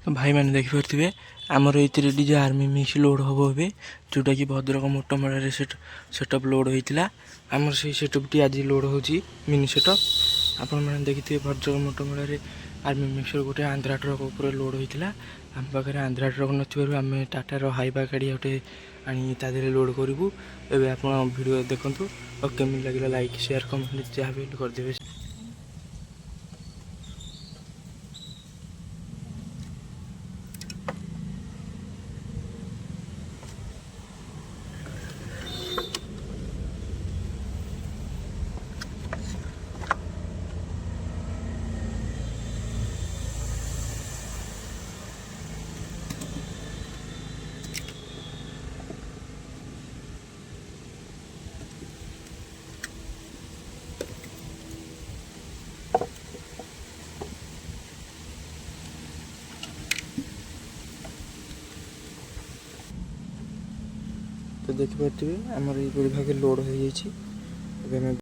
भाई मैंने देखिपे आमर ये डीजे आर्मी मिक्स लोड हम ए जोटा कि भद्रक मोटमड़ा सेटअप लोड होता आमर से सेटअप टी आज लोड हो मिनी सेटअप आपण मैंने देखिए भद्रक मोटमड़ा आर्मी मिक्सर गोटे आंध्रा ट्रक उपर लोड होता आम पाखे आंध्रा ट्रक नाम टाटार हाइबा गाड़ी गोटे आनी तादे लोड करूँ एवं आप भिडियो देखूँ और केमी लगे लाइक शेयर कमेंट जहाँ भी करदे। तो देखिपे आमर ये भागे लोड हो जाए